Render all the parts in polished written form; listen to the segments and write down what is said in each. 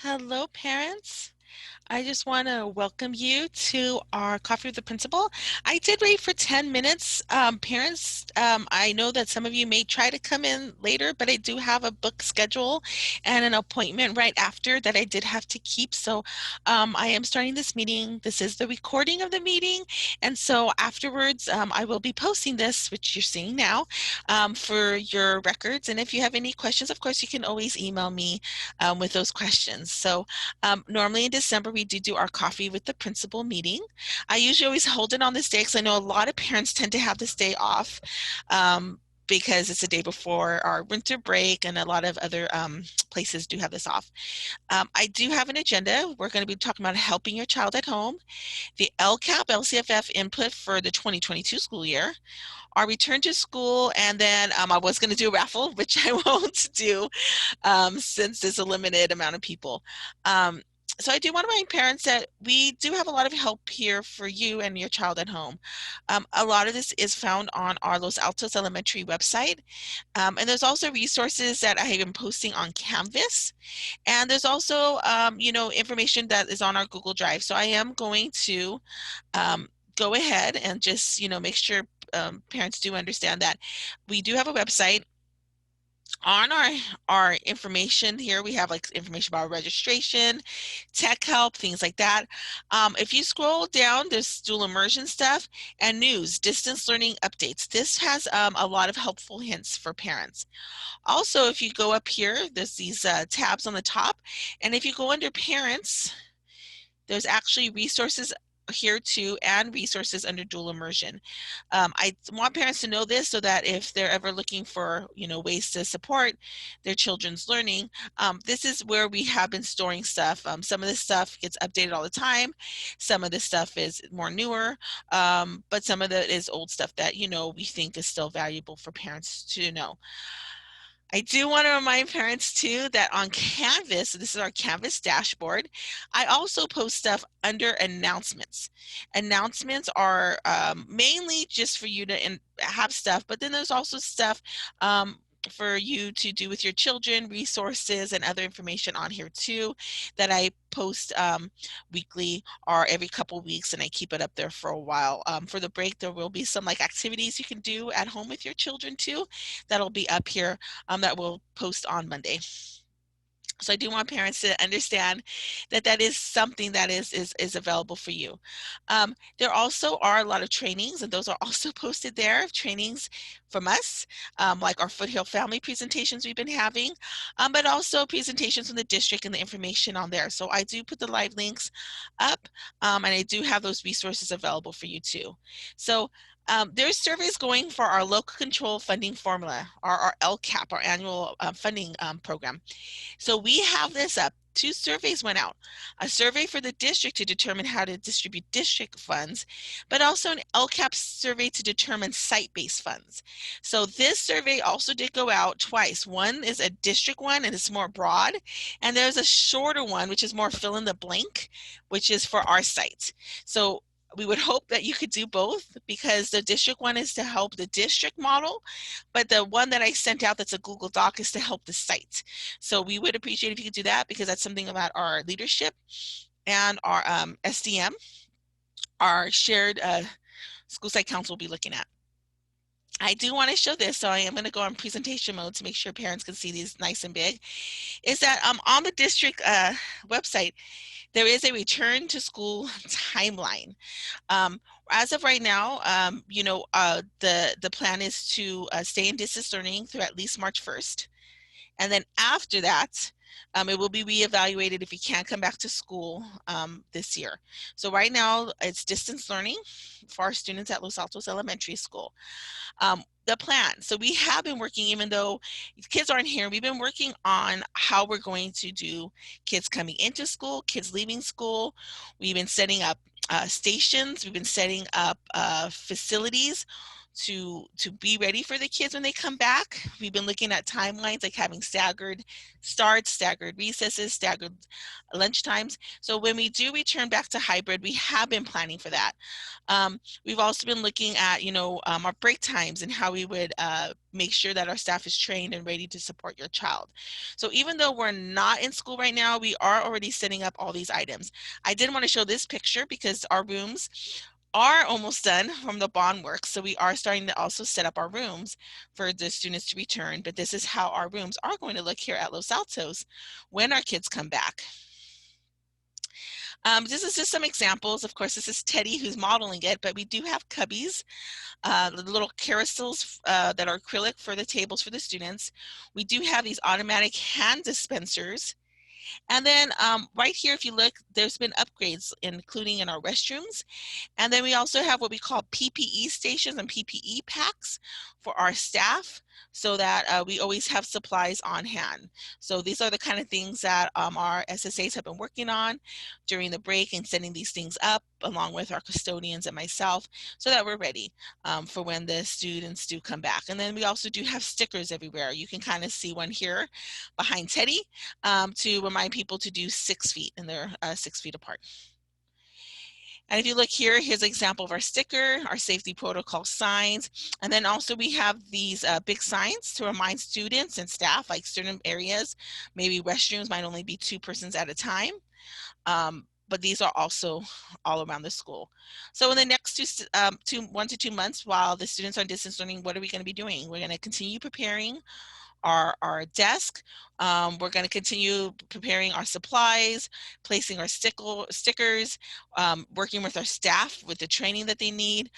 Hello, parents. I just want to welcome you to our Coffee with the Principal. I did wait for 10 minutes. Parents, I know that some of you may try to come in later, but I do have a book schedule and an appointment right after that I did have to keep. So I am starting this meeting. This is the recording of the meeting. And so afterwards, I will be posting this, which you're seeing now, for your records. And if you have any questions, of course, you can always email me with those questions. So normally in December, we do our coffee with the principal meeting. I usually always hold it on this day because I know a lot of parents tend to have this day off because it's the day before our winter break, and a lot of other places do have this off. I do have an agenda. We're going to be talking about helping your child at home, the LCAP, LCFF input for the 2022 school year, our return to school, and then I was going to do a raffle, which I won't do since there's a limited amount of people. So I do want to remind parents that we do have a lot of help here for you and your child at home. A lot of this is found on our Los Altos Elementary website. And there's also resources that I have been posting on Canvas. And there's also, information that is on our Google Drive. So I am going to go ahead and just, make sure parents do understand that we do have a website. On our information here, we have like information about registration, tech help, things like that. If you scroll down, there's dual immersion stuff and news, distance learning updates. This has a lot of helpful hints for parents. Also, if you go up here, there's these tabs on the top, and if you go under parents, there's actually resources here too, and resources under dual immersion. I want parents to know this so that if they're ever looking for, ways to support their children's learning, this is where we have been storing stuff. Some of this stuff gets updated all the time. Some of this stuff is more newer, but some of it is old stuff that, we think is still valuable for parents to know. I do want to remind parents too that on Canvas, this is our Canvas dashboard, I also post stuff under announcements. Announcements are mainly just for you to have stuff, but then there's also stuff for you to do with your children, resources, and other information on here too that I post weekly or every couple weeks, and I keep it up there for a while. For the break, there will be some like activities you can do at home with your children too that'll be up here that we'll post on Monday. So I do want parents to understand that that is something that is available for you. There also are a lot of trainings, and those are also posted there, trainings from us, like our Foothill Family presentations we've been having, but also presentations from the district and the information on there. So I do put the live links up, and I do have those resources available for you too. So there's surveys going for our local control funding formula, our LCAP, our annual funding program. So we have this up. Two surveys went out, a survey for the district to determine how to distribute district funds, but also an LCAP survey to determine site-based funds. So this survey also did go out twice. One is a district one, and it's more broad, and there's a shorter one, which is more fill in the blank, which is for our site. So we would hope that you could do both, because the district one is to help the district model, but the one that I sent out that's a Google Doc is to help the site. So we would appreciate if you could do that, because that's something about our leadership and our SDM, our shared school site council will be looking at. I do want to show this, so I am going to go on presentation mode to make sure parents can see these nice and big, is that on the district website, there is a return to school timeline. As of right now, the plan is to stay in distance learning through at least March 1st. And then after that, it will be reevaluated if you can't come back to school this year. So right now, it's distance learning for our students at Los Altos Elementary School. The plan. So we have been working, even though kids aren't here, we've been working on how we're going to do kids coming into school, kids leaving school. We've been setting up stations. We've been setting up facilities to be ready for the kids when they come back. We've been looking at timelines, like having staggered starts, staggered recesses, staggered lunch times. So when we do return back to hybrid, we have been planning for that. We've also been looking at, our break times and how we would make sure that our staff is trained and ready to support your child. So even though we're not in school right now, we are already setting up all these items. I did want to show this picture because our rooms are almost done from the bond work. So we are starting to also set up our rooms for the students to return. But this is how our rooms are going to look here at Los Altos when our kids come back. This is just some examples. Of course, this is Teddy who's modeling it, but we do have cubbies, the little carousels that are acrylic for the tables for the students. We do have these automatic hand dispensers. And then right here, if you look, there's been upgrades, including in our restrooms. And then we also have what we call PPE stations and PPE packs for our staff so that we always have supplies on hand. So these are the kind of things that our SSAs have been working on during the break and setting these things up along with our custodians and myself so that we're ready for when the students do come back. And then we also do have stickers everywhere. You can kind of see one here behind Teddy to remind people to do 6 feet, and they're 6 feet apart. And if you look here, here's an example of our sticker, our safety protocol signs. And then also we have these big signs to remind students and staff, like certain areas, maybe restrooms might only be 2 persons at a time. But these are also all around the school. So in the next 1 to 2 months, while the students are on distance learning, what are we going to be doing? We're going to continue preparing our desk. We're going to continue preparing our supplies, placing our stickers, working with our staff with the training that they need,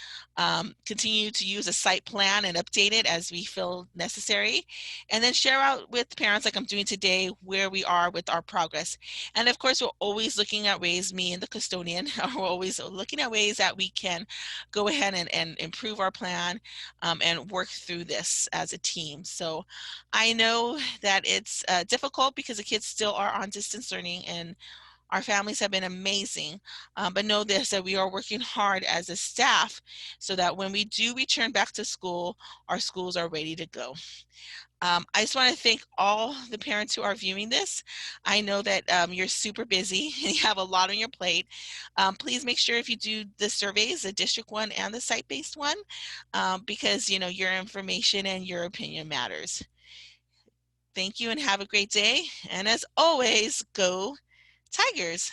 continue to use a site plan and update it as we feel necessary, and then share out with parents like I'm doing today where we are with our progress. And of course, we're always looking at ways, me and the custodian, we're always looking at ways that we can go ahead and improve our plan and work through this as a team. So I know that it's difficult because the kids still are on distance learning and our families have been amazing, but know this, that we are working hard as a staff so that when we do return back to school, our schools are ready to go. I just want to thank all the parents who are viewing this. I know that you're super busy and you have a lot on your plate. Please make sure if you do the surveys, the district one and the site-based one, because you know your information and your opinion matters. Thank you and have a great day. And as always, go Tigers.